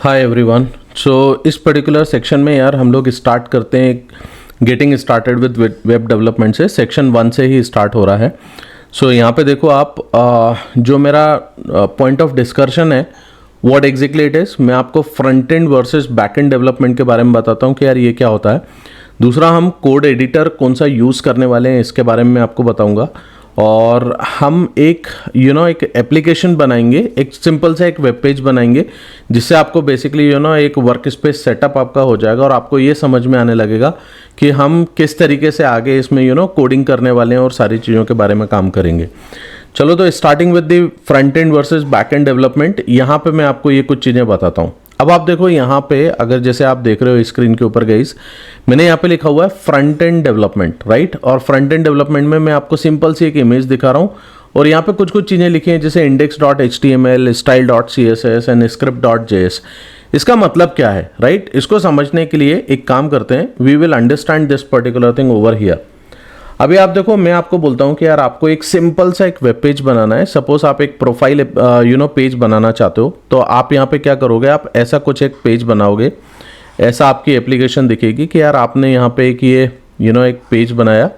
Hi everyone. सो इस particular section में यार हम लोग स्टार्ट करते हैं getting started with web development से। सेक्शन 1 से ही स्टार्ट हो रहा है। सो यहाँ पे देखो आप जो मेरा पॉइंट ऑफ डिस्कशन है व्हाट एग्जैक्टली इट इज़, मैं आपको front end versus back and development के बारे में बताता हूँ कि यार ये क्या होता है। दूसरा, हम कोड एडिटर कौन सा यूज़ करने वाले हैं इसके बारे में मैं आपको बताऊँगा। और हम एक एक एप्लीकेशन बनाएंगे, एक सिंपल सा एक वेब पेज बनाएंगे जिससे आपको बेसिकली एक वर्क स्पेस सेटअप आपका हो जाएगा और आपको ये समझ में आने लगेगा कि हम किस तरीके से आगे इसमें कोडिंग करने वाले हैं और सारी चीज़ों के बारे में काम करेंगे। चलो तो starting with the front end versus back and development, यहाँ पे मैं आपको ये कुछ चीज़ें बताता हूँ। अब आप देखो यहाँ पे, अगर जैसे आप देख रहे हो स्क्रीन के ऊपर गाइस, मैंने यहाँ पे लिखा हुआ है फ्रंट एंड डेवलपमेंट, राइट। और फ्रंट एंड डेवलपमेंट में मैं आपको सिंपल सी एक इमेज दिखा रहा हूँ और यहाँ पे कुछ कुछ चीज़ें लिखी हैं जैसे index.html, style.css एंड script.js। इसका मतलब क्या है, राइट। इसको समझने के लिए एक काम करते हैं, we will understand this particular thing over here. अभी आप देखो, मैं आपको बोलता हूँ कि यार आपको एक सिंपल सा एक वेब पेज बनाना है। सपोज आप एक प्रोफाइल पेज बनाना चाहते हो, तो आप यहाँ पे क्या करोगे, आप ऐसा कुछ एक पेज बनाओगे। ऐसा आपकी एप्लीकेशन दिखेगी कि यार आपने यहाँ पे एक ये एक पेज बनाया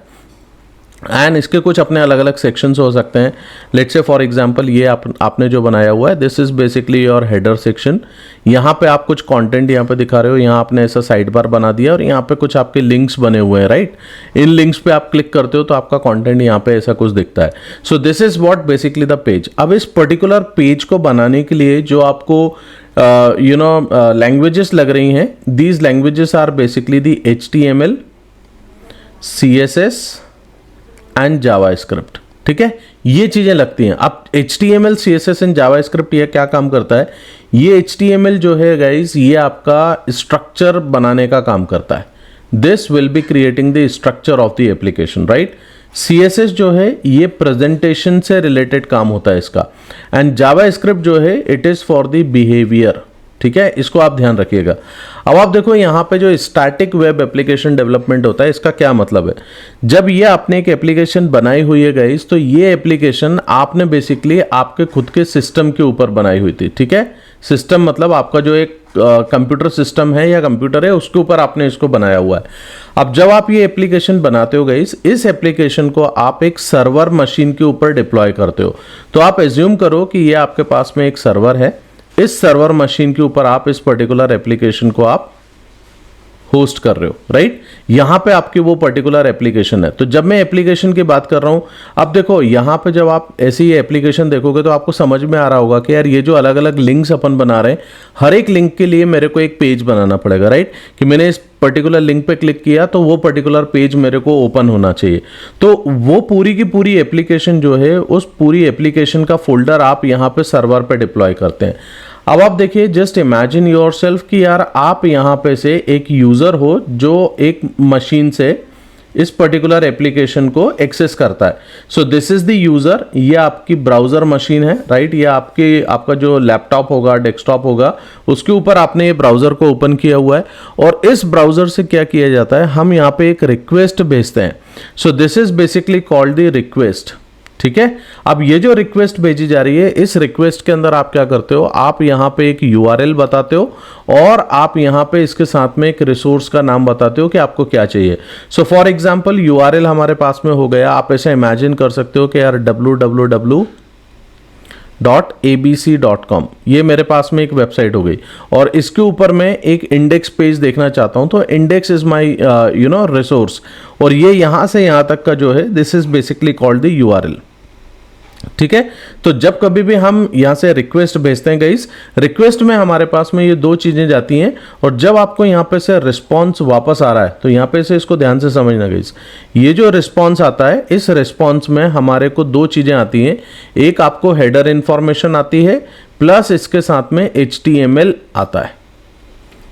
एंड इसके कुछ अपने अलग अलग सेक्शंस हो सकते हैं। लेट्स से फॉर एग्जांपल ये आपने जो बनाया हुआ है, this is basically your header section. यहाँ पे आप कुछ कंटेंट यहाँ पे दिखा रहे हो, यहाँ आपने ऐसा साइड बार बना दिया और यहाँ पे कुछ आपके लिंक्स बने हुए हैं, राइट। इन लिंक्स पे आप क्लिक करते हो तो आपका कंटेंट यहाँ पे ऐसा कुछ दिखता है। So this is what basically the page. अब इस पर्टिकुलर पेज को बनाने के लिए जो आपको लैंग्वेजेस लग रही हैं, these languages are basically the HTML, CSS and JavaScript, ठीक है। ये चीजें लगती हैं। अब HTML, CSS एंड जावास्क्रिप्ट ये क्या काम करता है, ये HTML जो है गाइस, ये आपका स्ट्रक्चर बनाने का काम करता है। This will be creating the structure of the application, right. CSS जो है ये प्रेजेंटेशन से रिलेटेड काम होता है इसका। एंड जावास्क्रिप्ट जो है it is for the behaviour, ठीक है। इसको आप ध्यान रखिएगा। अब आप देखो यहाँ पे जो स्टैटिक वेब एप्लीकेशन डेवलपमेंट होता है, इसका क्या मतलब है। जब ये आपने एक एप्लीकेशन बनाई हुई है गाइस, तो ये एप्लीकेशन आपने बेसिकली आपके खुद के सिस्टम के ऊपर बनाई हुई थी, ठीक है। सिस्टम मतलब आपका जो एक कंप्यूटर सिस्टम है या कंप्यूटर है, उसके ऊपर आपने इसको बनाया हुआ है। अब जब आप ये एप्लीकेशन बनाते हो गाइस, इस एप्लीकेशन को आप एक सर्वर मशीन के ऊपर डिप्लॉय करते हो। तो आप एज्यूम करो कि ये आपके पास में एक सर्वर है, इस सर्वर मशीन के ऊपर आप इस पर्टिकुलर एप्लीकेशन को आप होस्ट कर रहे हो, राइट। यहां पे आपकी वो पर्टिकुलर एप्लीकेशन है। तो जब मैं एप्लीकेशन की बात कर रहा हूं, अब देखो यहां पे जब आप ऐसी एप्लीकेशन देखोगे तो आपको समझ में आ रहा होगा कि यार ये जो अलग अलग लिंक्स अपन बना रहे हैं, हर एक लिंक के लिए मेरे को एक पेज बनाना पड़ेगा, राइट। कि मैंने इस पर्टिकुलर लिंक पे क्लिक किया तो वो पर्टिकुलर पेज मेरे को ओपन होना चाहिए। तो वो पूरी की पूरी एप्लीकेशन जो है, उस पूरी एप्लीकेशन का फोल्डर आप यहाँ पे सर्वर पे डिप्लॉय करते हैं। अब आप देखिए, जस्ट इमेजिन योरसेल्फ कि यार आप यहाँ पे से एक यूजर हो जो एक मशीन से इस पर्टिकुलर एप्लीकेशन को एक्सेस करता है। So this is the user, ये आपकी ब्राउजर मशीन है, राइट। ये आपका जो लैपटॉप होगा, डेस्कटॉप होगा, उसके ऊपर आपने ये ब्राउजर को ओपन किया हुआ है और इस ब्राउजर से क्या किया जाता है, हम यहाँ पे एक रिक्वेस्ट भेजते हैं। So this is basically called the request, ठीक है। अब ये जो रिक्वेस्ट भेजी जा रही है, इस रिक्वेस्ट के अंदर आप क्या करते हो, आप यहाँ पे एक URL बताते हो और आप यहाँ पे इसके साथ में एक रिसोर्स का नाम बताते हो कि आपको क्या चाहिए। सो फॉर एग्जांपल URL हमारे पास में हो गया। आप ऐसे इमेजिन कर सकते हो कि यार www.abc.com, ये मेरे पास में एक वेबसाइट हो गई और इसके ऊपर मैं एक इंडेक्स पेज देखना चाहता हूं। तो इंडेक्स इज माय रिसोर्स और ये यहां से यहां तक का जो है, this is basically called the URL, ठीक है। तो जब कभी भी हम यहां से रिक्वेस्ट भेजते हैं गाइस, रिक्वेस्ट में हमारे पास में ये दो चीजें जाती हैं और जब आपको यहां पे से रिस्पॉन्स वापस आ रहा है, तो यहां पे से इसको ध्यान से समझना गाइस। ये जो रिस्पॉन्स आता है, इस रिस्पॉन्स में हमारे को दो चीजें आती हैं। एक आपको हेडर इंफॉर्मेशन आती है, प्लस इसके साथ में HTML आता है,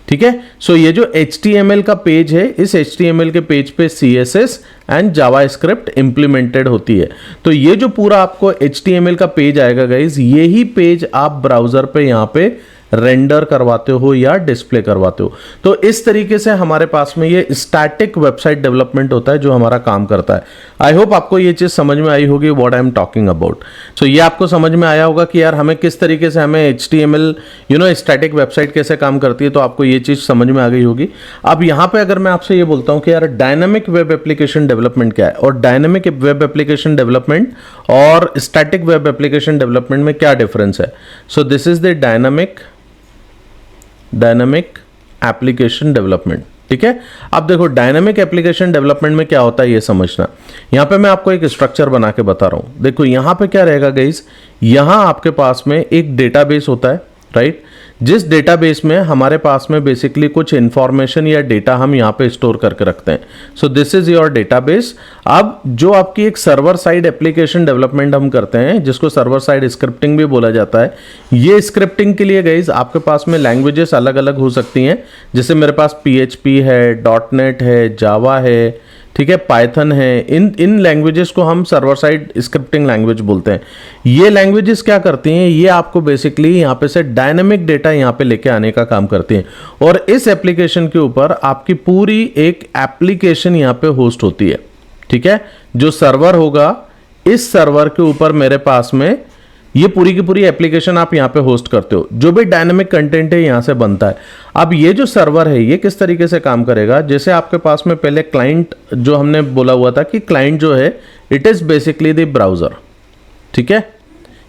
ठीक है। सो ये जो HTML का पेज है, इस HTML के पेज पे CSS एंड जावास्क्रिप्ट इंप्लीमेंटेड होती है। तो ये जो पूरा आपको HTML का पेज आएगा गाइज, यही पेज आप ब्राउजर पे यहाँ पे रेंडर करवाते हो या डिस्प्ले करवाते हो। तो इस तरीके से हमारे पास में ये स्टैटिक वेबसाइट डेवलपमेंट होता है जो हमारा काम करता है। आई होप आपको ये चीज़ समझ में आई होगी what I am talking about. So ये आपको समझ में आया होगा कि यार हमें किस तरीके से हमें HTML स्टैटिक वेबसाइट कैसे काम करती है, तो आपको ये चीज़ समझ में आ गई होगी। अब यहाँ पे अगर मैं आपसे ये बोलता हूँ कि यार डायनामिक वेब एप्लीकेशन डेवलपमेंट क्या है और डायनामिक वेब एप्लीकेशन डेवलपमेंट और स्टैटिक वेब एप्लीकेशन डेवलपमेंट में क्या डिफरेंस है। So this is the dynamic application development. ठीक है, अब देखो डायनामिक एप्लीकेशन डेवलपमेंट में क्या होता है ये समझना। यहां पे मैं आपको एक स्ट्रक्चर बना के बता रहा हूं। देखो यहां पे क्या रहेगा गाइस, यहां आपके पास में एक डेटाबेस होता है, राइट। जिस डेटाबेस में हमारे पास में बेसिकली कुछ इंफॉर्मेशन या डेटा हम यहाँ पे स्टोर करके रखते हैं। So this is your database. अब जो आपकी एक सर्वर साइड एप्लीकेशन डेवलपमेंट हम करते हैं, जिसको सर्वर साइड स्क्रिप्टिंग भी बोला जाता है, ये स्क्रिप्टिंग के लिए गाइज आपके पास में लैंग्वेजेस अलग अलग हो सकती हैं। जैसे मेरे पास PHP है, .NET है, जावा है, ठीक है, पाइथन है। इन लैंग्वेजेस को हम सर्वर साइड स्क्रिप्टिंग लैंग्वेज बोलते हैं। ये लैंग्वेजेस क्या करती हैं, ये आपको बेसिकली यहाँ पे से डायनेमिक डेटा यहाँ पे लेके आने का काम करती हैं और इस एप्लीकेशन के ऊपर आपकी पूरी एक एप्लीकेशन यहाँ पे होस्ट होती है। ठीक है, जो सर्वर होगा, इस सर्वर के ऊपर मेरे पास में ये पूरी की पूरी एप्लीकेशन आप यहाँ पे होस्ट करते हो। जो भी डायनेमिक कंटेंट है यहाँ से बनता है। अब ये जो सर्वर है ये किस तरीके से काम करेगा, जैसे आपके पास में पहले क्लाइंट जो हमने बोला हुआ था कि क्लाइंट जो है it is basically the browser. ठीक है,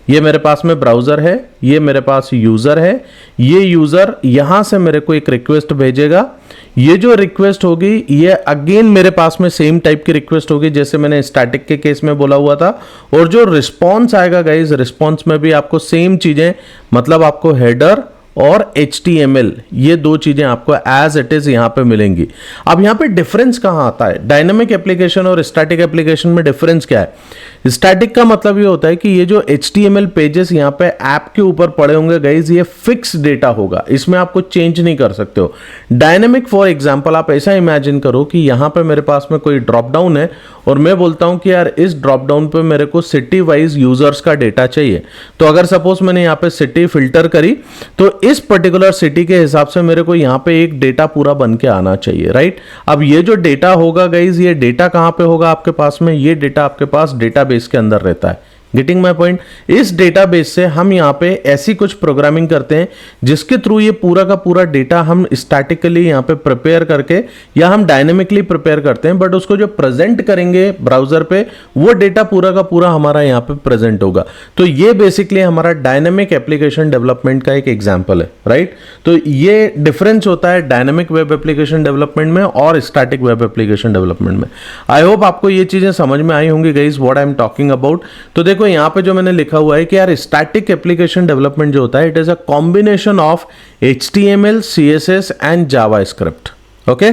ये मेरे पास में ब्राउजर है, ये मेरे पास यूजर है। ये यूजर यहां से मेरे को एक रिक्वेस्ट भेजेगा। ये जो रिक्वेस्ट होगी ये अगेन मेरे पास में सेम टाइप की रिक्वेस्ट होगी जैसे मैंने स्टैटिक के केस में बोला हुआ था। और जो रिस्पॉन्स आएगा गाइज, रिस्पॉन्स में भी आपको सेम चीजें, मतलब आपको हेडर और HTML ये दो चीजें आपको एज इट इज यहां पे मिलेंगी। अब यहां पे डिफरेंस कहां आता है, डायनामिक एप्लीकेशन और स्टैटिक एप्लीकेशन में डिफरेंस क्या है। स्टैटिक का मतलब ये होता है कि ये जो HTML पेजेस यहाँ पे ऐप के ऊपर पड़े होंगे गाइज, ये फिक्स डेटा होगा, इसमें आपको चेंज नहीं कर सकते हो। डायनेमिक फॉर एग्जांपल आप ऐसा इमेजिन करो कि यहाँ पे मेरे पास में कोई ड्रॉप डाउन है और मैं बोलता हूं कि यार इस ड्रॉप डाउन पे मेरे को सिटी वाइज यूजर्स का डेटा चाहिए। तो अगर सपोज मैंने यहाँ पे सिटी फिल्टर करी तो इस पर्टिकुलर सिटी के हिसाब से मेरे को यहाँ पे एक डेटा पूरा बन के आना चाहिए, राइट। अब ये जो डेटा होगा गाइज, ये डेटा कहाँ पे होगा आपके पास में, ये डेटा आपके पास डेटाबेस के अंदर रहता है। Getting my point. इस डेटाबेस से हम यहाँ पे ऐसी कुछ प्रोग्रामिंग करते हैं जिसके थ्रू ये पूरा का पूरा डेटा हम स्टैटिकली यहाँ पे प्रिपेयर करके या हम डायनेमिकली प्रिपेयर करते हैं, बट उसको जो प्रेजेंट करेंगे ब्राउजर पे वो डेटा पूरा का पूरा हमारा यहाँ पे प्रेजेंट होगा। तो ये बेसिकली हमारा डायनेमिक एप्लीकेशन डेवलपमेंट का एक एग्जाम्पल है, राइट। तो ये डिफरेंस होता है डायनेमिक वेब एप्लीकेशन डेवलपमेंट में और स्टैटिक वेब एप्लीकेशन डेवलपमेंट में। आई होप आपको ये चीजें समझ में आई होंगी guys what I am talking about. तो देखो यहां पे जो मैंने लिखा हुआ है कि यार स्टैटिक एप्लीकेशन डेवलपमेंट जो होता है it is a combination of HTML, CSS and JavaScript. Okay,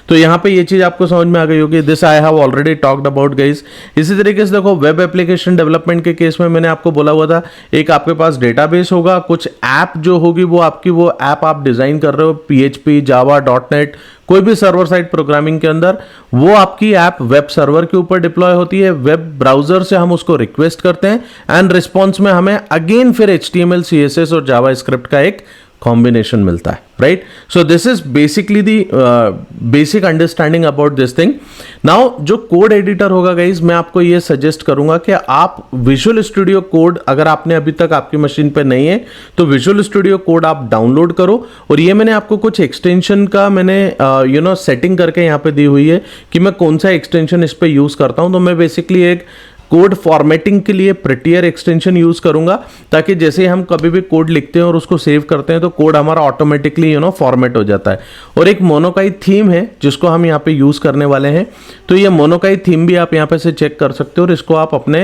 तो यहां पे ये चीज आपको समझ में आ गई होगी। This I have already talked about guys. इसी तरीके से देखो वेब एप्लीकेशन डेवलपमेंट के केस में मैंने आपको बोला हुआ था, एक आपके पास डेटाबेस होगा, कुछ ऐप जो होगी वो आपकी वो ऐप आप डिजाइन कर रहे हो PHP, जावा, .NET, कोई भी सर्वर साइड प्रोग्रामिंग के अंदर, वो आपकी ऐप वेब सर्वर के ऊपर डिप्लॉय होती है। वेब ब्राउजर से हम उसको रिक्वेस्ट करते हैं एंड रिस्पॉन्स में हमें अगेन फिर HTML, CSS और जावास्क्रिप्ट का एक कॉम्बिनेशन मिलता है, right. So this is basically the basic understanding about this thing. Now जो कोड एडिटर होगा गाइज, मैं आपको ये सजेस्ट करूंगा कि आप विजुअल स्टूडियो कोड, अगर आपने अभी तक आपकी मशीन पे नहीं है तो विजुअल स्टूडियो कोड आप डाउनलोड करो। और ये मैंने आपको कुछ एक्सटेंशन का मैंने सेटिंग करके यहाँ पे दी हुई है कि मैं कौन सा एक्सटेंशन इस पे यूज करता हूं। तो मैं बेसिकली एक कोड फॉर्मेटिंग के लिए प्रिटियर एक्सटेंशन यूज करूंगा, ताकि जैसे हम कभी भी कोड लिखते हैं और उसको सेव करते हैं तो कोड हमारा ऑटोमेटिकली फॉर्मेट हो जाता है। और एक मोनोकाई थीम है जिसको हम यहाँ पे यूज करने वाले हैं। तो ये मोनोकाई थीम भी आप यहाँ पे से चेक कर सकते हो और इसको आप अपने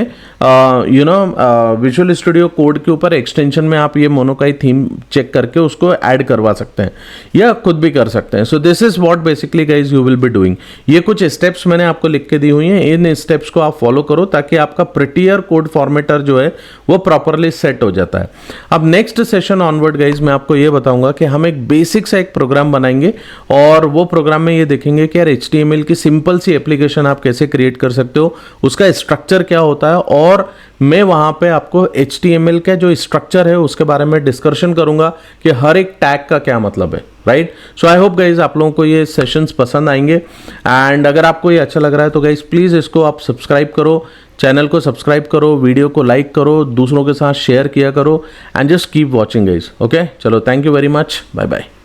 विजुअल स्टूडियो कोड के ऊपर एक्सटेंशन में आप ये मोनोकाई थीम चेक करके उसको ऐड करवा सकते हैं या खुद भी कर सकते हैं। So this is what basically guys you will be doing. ये कुछ स्टेप्स मैंने आपको लिख के दी हुई हैं, इन स्टेप्स को आप फॉलो करो ताकि ताकि आपका प्रिटियर कोड फॉर्मेटर जो है वो प्रॉपरली सेट हो जाता है। अब नेक्स्ट सेशन ऑनवर्ड गाइज मैं आपको ये बताऊंगा कि हम एक बेसिक सा एक प्रोग्राम बनाएंगे और वो प्रोग्राम में ये देखेंगे कि यार HTML की सिंपल सी एप्लीकेशन आप कैसे क्रिएट कर सकते हो, उसका स्ट्रक्चर क्या होता है, और मैं वहां पे आपको HTML का जो स्ट्रक्चर है उसके बारे में डिस्कशन करूंगा कि हर एक टैग का क्या मतलब है, right. So I hope guys आप लोगों को ये सेशंस पसंद आएंगे, एंड अगर आपको ये अच्छा लग रहा है तो गाइज प्लीज़ इसको आप सब्सक्राइब करो, चैनल को सब्सक्राइब करो, वीडियो को लाइक करो, दूसरों के साथ शेयर किया करो, and just keep watching guys. Okay, चलो, thank you very much, bye bye.